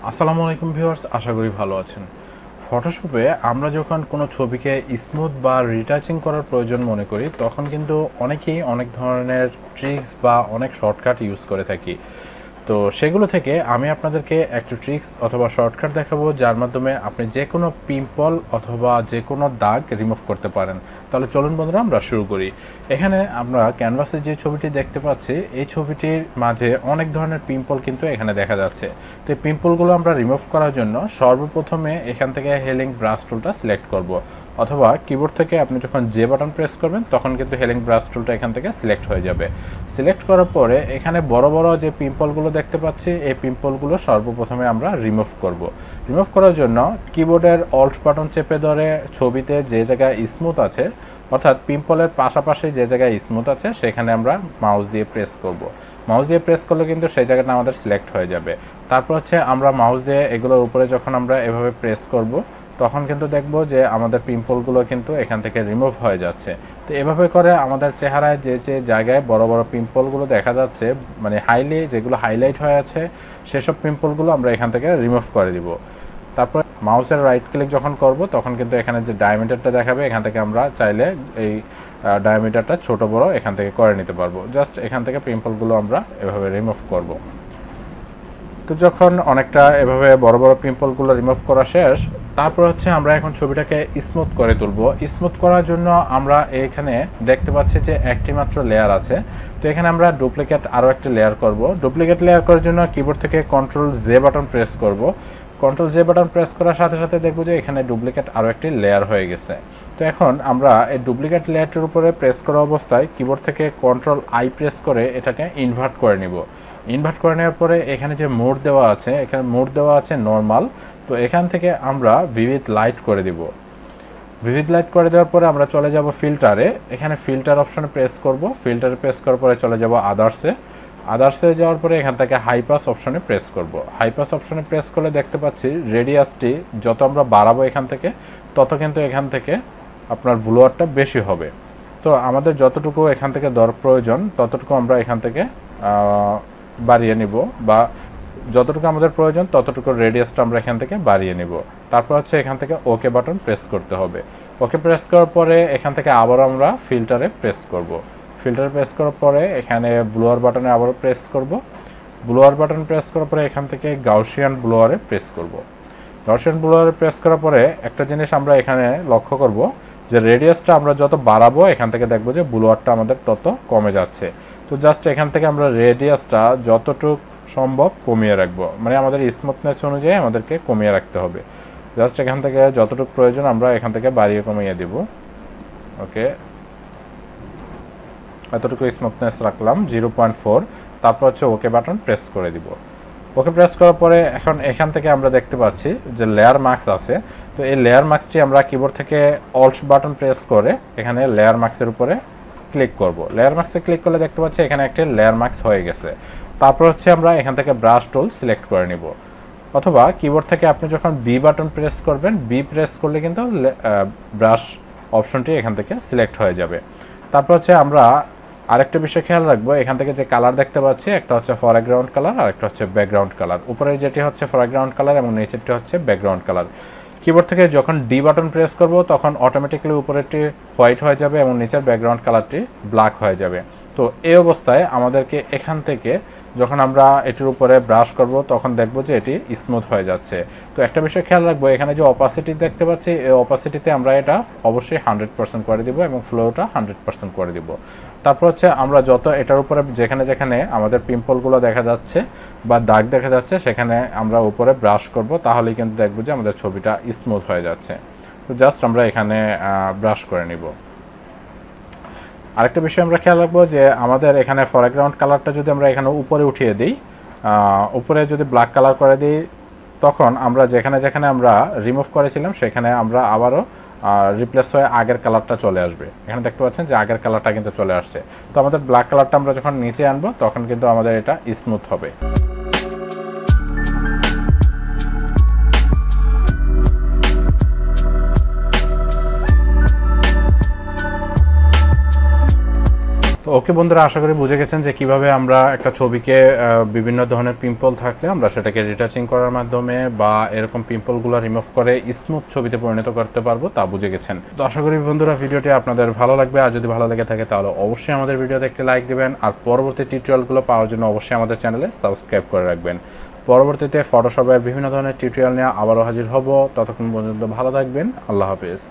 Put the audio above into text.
আসসালামু আলাইকুম ভিউয়ার্স, আশা করি ভালো আছেন। ফটোশপে আমরা যখন কোনো ছবিকে স্মুথ বা রিটাচিং করার প্রয়োজন মনে করি, তখন কিন্তু অনেকেই অনেক ধরনের ট্রিক্স বা অনেক শর্টকাট ইউজ করে থাকি। তো সেগুলো থেকে আমি আপনাদেরকে একটা ট্রিক্স অথবা শর্টকাট দেখাবো, যার মাধ্যমে আপনি যে কোনো পিম্পল অথবা যে কোনো দাগ রিমুভ করতে পারেন। তাহলে চলুন বন্ধুরা, আমরা শুরু করি। এখানে আমরা ক্যানভাসে যে ছবিটি দেখতে পাচ্ছি, এই ছবিটির মাঝে অনেক ধরনের পিম্পল কিন্তু এখানে দেখা যাচ্ছে। তো এই পিম্পলগুলো আমরা রিমুভ করার জন্য সর্বপ্রথমে এখান থেকে হেলিং ব্রাশ টুলটা সিলেক্ট করব, অথবা কিবোর্ড থেকে আপনি যখন যে বাটন প্রেস করবেন তখন কিন্তু হেলিং ব্রাশ টুলটা এখান থেকে সিলেক্ট হয়ে যাবে। সিলেক্ট করার পরে এখানে বড় বড় যে পিম্পলগুলো দেখতে পাচ্ছি, এই পিম্পলগুলো সর্বপ্রথমে আমরা রিমুভ করব। রিমুভ করার জন্য কিবোর্ডের অল্ট বাটন চেপে ধরে ছবিতে যে জায়গায় স্মুথ আছে, অর্থাৎ পিম্পলের পাশাপাশি যে জায়গায় স্মুথ আছে, সেখানে আমরা মাউস দিয়ে প্রেস করব। মাউস দিয়ে প্রেস করলে কিন্তু সেই জায়গাটা আমাদের সিলেক্ট হয়ে যাবে। তারপর হচ্ছে আমরা মাউস দিয়ে এগুলোর উপরে যখন আমরা এভাবে প্রেস করব, তখন কিন্তু দেখব যে আমাদের পিম্পলগুলো কিন্তু এখান থেকে রিমুভ হয়ে যাচ্ছে। তো এভাবে করে আমাদের চেহারায় যে যে জায়গায় বড় বড় পিম্পলগুলো দেখা যাচ্ছে, মানে যেগুলো হাইলাইট হয়ে আছে, সেসব পিম্পলগুলো আমরা এখান থেকে রিমুভ করে দিব। তারপর মাউসের রাইট ক্লিক যখন করব, তখন কিন্তু এখানে যে ডায়ামিটারটা দেখাবে, এখান থেকে আমরা চাইলে এই ডায়ামিটারটা ছোট বড় এখান থেকে করে নিতে পারবো। জাস্ট এখান থেকে পিম্পলগুলো আমরা এভাবে রিমুভ করব। তো যখন অনেকটা এভাবে বড় বড় পিম্পলগুলো রিমুভ করা শেষ, তারপর হচ্ছে আমরা এখন ছবিটাকে স্মুথ করে তুলব। স্মুথ করার জন্য আমরা এখানে দেখতে পাচ্ছি যে একটি মাত্র লেয়ার আছে। তো এখানে আমরা ডুপ্লিকেট আরও একটি লেয়ার করব। ডুপ্লিকেট লেয়ার করার জন্য কিবোর্ড থেকে কন্ট্রোল জে বাটন প্রেস করব। কন্ট্রোল জে বাটন প্রেস করার সাথে সাথে দেখব যে এখানে ডুপ্লিকেট আরও একটি লেয়ার হয়ে গেছে। তো এখন আমরা এই ডুপ্লিকেট লেয়ারটির উপরে প্রেস করা অবস্থায় কিবোর্ড থেকে কন্ট্রোল আই প্রেস করে এটাকে ইনভার্ট করে নিব। ইনভার্ট করে নেওয়ার পরে এখানে যে মোড দেওয়া আছে, এখানে মোড দেওয়া আছে নর্মাল। তো এখান থেকে আমরা ভিভিড লাইট করে দিব। ভিভিড লাইট করে দেওয়ার পরে আমরা চলে যাব ফিল্টারে। এখানে ফিল্টার অপশনে প্রেস করব। ফিল্টারে প্রেস করার পরে চলে যাব আদার্সে। আদার্সে যাওয়ার পরে এখান থেকে হাইপাস অপশনে প্রেস করব। হাইপাস অপশনে প্রেস করলে দেখতে পাচ্ছি রেডিয়াসটি যত আমরা বাড়াবো এখান থেকে, তত কিন্তু এখান থেকে আপনার ব্লোয়ারটা বেশি হবে। তো আমাদের যতটুকু এখান থেকে প্রয়োজন, ততটুকু আমরা এখান থেকে বাড়িয়ে নিব, বা যতটুকু আমাদের প্রয়োজন ততটুকু রেডিয়াসটা আমরা এখান থেকে বাড়িয়ে নিব। তারপর হচ্ছে এখান থেকে ওকে বাটন প্রেস করতে হবে। ওকে প্রেস করার পরে এখান থেকে আবার আমরা ফিল্টারে প্রেস করব। ফিল্টারে প্রেস করার পরে এখানে ব্লোয়ার বাটনে আবারও প্রেস করব। ব্লোয়ার বাটন প্রেস করার পরে এখান থেকে গাউসিয়ান ব্লোয়ারে প্রেস করব। গাউসিয়ান ব্লোয়ারে প্রেস করার পরে একটা জিনিস আমরা এখানে লক্ষ্য করব যে রেডিয়াসটা আমরা যত বাড়াবো, এখান থেকে দেখবো যে ব্লোয়ারটা আমাদের তত কমে যাচ্ছে। তো জাস্ট এখান থেকে আমরা রেডিয়াসটা যতটুকু সম্ভব কমিয়ে রাখবো, মানে আমাদের স্মুথনেস অনুযায়ী আমাদেরকে কমিয়ে রাখতে হবে। জাস্ট এখান থেকে যতটুকু প্রয়োজন আমরা এখান থেকে বাড়িয়ে কমিয়ে দিব। ওকে, এতটুকু স্মুথনেস রাখলাম 0.4। তারপর হচ্ছে ওকে বাটন প্রেস করে দিব। ওকে প্রেস করার পরে এখন এখান থেকে আমরা দেখতে পাচ্ছি যে লেয়ার মার্কস আছে। তো এই লেয়ার মার্কসটি আমরা কিবোর্ড থেকে অল্ট বাটন প্রেস করে এখানে লেয়ার মার্কসের উপরে ক্লিক করব। লেয়ার মার্কসে ক্লিক করলে দেখতে পাচ্ছি এখানে একটি লেয়ার মার্কস হয়ে গেছে। তারপর হচ্ছে আমরা এখান থেকে ব্রাশ টুল সিলেক্ট করে নিব, অথবা কিবোর্ড থেকে আপনি যখন বি বাটন প্রেস করবেন, বি প্রেস করলে কিন্তু ব্রাশ অপশনটি এখান থেকে সিলেক্ট হয়ে যাবে। তারপর হচ্ছে আমরা আরেকটা বিষয় খেয়াল রাখবো, এখান থেকে যে কালার দেখতে পাচ্ছি, একটা হচ্ছে ফরগ্রাউন্ড কালার আর একটা হচ্ছে ব্যাকগ্রাউন্ড কালার। উপরের যেটি হচ্ছে ফরগ্রাউন্ড কালার এবং নিচেরটি হচ্ছে ব্যাকগ্রাউন্ড কালার। কিবোর্ড থেকে যখন ডি বাটন প্রেস করব, তখন অটোমেটিক্যালি উপরেরটি হোয়াইট হয়ে যাবে এবং নিচের ব্যাকগ্রাউন্ড কালারটি ব্ল্যাক হয়ে যাবে। তো এই অবস্থায় আমাদেরকে এখান থেকে যখন আমরা এটির উপরে ব্রাশ করব, তখন দেখব যে এটি স্মুথ হয়ে যাচ্ছে। তো একটা বিষয় খেয়াল রাখবো, এখানে যে অপাসিটি দেখতে পাচ্ছি, এই অপাসিটিতে আমরা এটা অবশ্যই 100% করে দিব এবং ফ্লোটা 100% করে দিব। তারপর হচ্ছে আমরা যত এটার উপরে যেখানে যেখানে আমাদের পিম্পলগুলো দেখা যাচ্ছে বা দাগ দেখা যাচ্ছে, সেখানে আমরা উপরে ব্রাশ করব, তাহলেই কিন্তু দেখবো যে আমাদের ছবিটা স্মুথ হয়ে যাচ্ছে। তো জাস্ট আমরা এখানে ব্রাশ করে নিব। আরেকটা বিষয় আমরা খেয়াল রাখবো যে আমাদের এখানে ফরগ্রাউন্ড কালারটা যদি আমরা এখানে উপরে উঠিয়ে দিই, উপরে যদি ব্ল্যাক কালার করে দিই, তখন আমরা যেখানে যেখানে আমরা রিমুভ করেছিলাম সেখানে আমরা আবারও রিপ্লেস হয়ে আগের কালারটা চলে আসবে। এখানে দেখতে পাচ্ছেন যে আগের কালারটা কিন্তু চলে আসছে। তো আমাদের ব্ল্যাক কালারটা আমরা যখন নিচে আনবো, তখন কিন্তু আমাদের এটা স্মুথ হবে। তো ওকে বন্ধুরা, আশা করি বুঝে গেছেন যে কিভাবে আমরা একটা ছবিকে বিভিন্ন ধরনের পিম্পল থাকলে আমরা সেটাকে রিটাচিং করার মাধ্যমে বা এরকম পিম্পলগুলো রিমুভ করে স্মুথ ছবিতে পরিণত করতে পারবো, তা বুঝে গেছেন। তো আশা করি বন্ধুরা ভিডিওটি আপনাদের ভালো লাগবে, আর যদি ভালো লেগে থাকে তাহলে অবশ্যই আমাদের ভিডিওতে একটি লাইক দিবেন, আর পরবর্তী টিউটোরিয়ালগুলো পাওয়ার জন্য অবশ্যই আমাদের চ্যানেলে সাবস্ক্রাইব করে রাখবেন। পরবর্তীতে ফটোশপের বিভিন্ন ধরনের টিউটোরিয়াল নিয়ে আবারও হাজির হব। ততক্ষণ পর্যন্ত ভালো থাকবেন। আল্লাহ হাফেজ।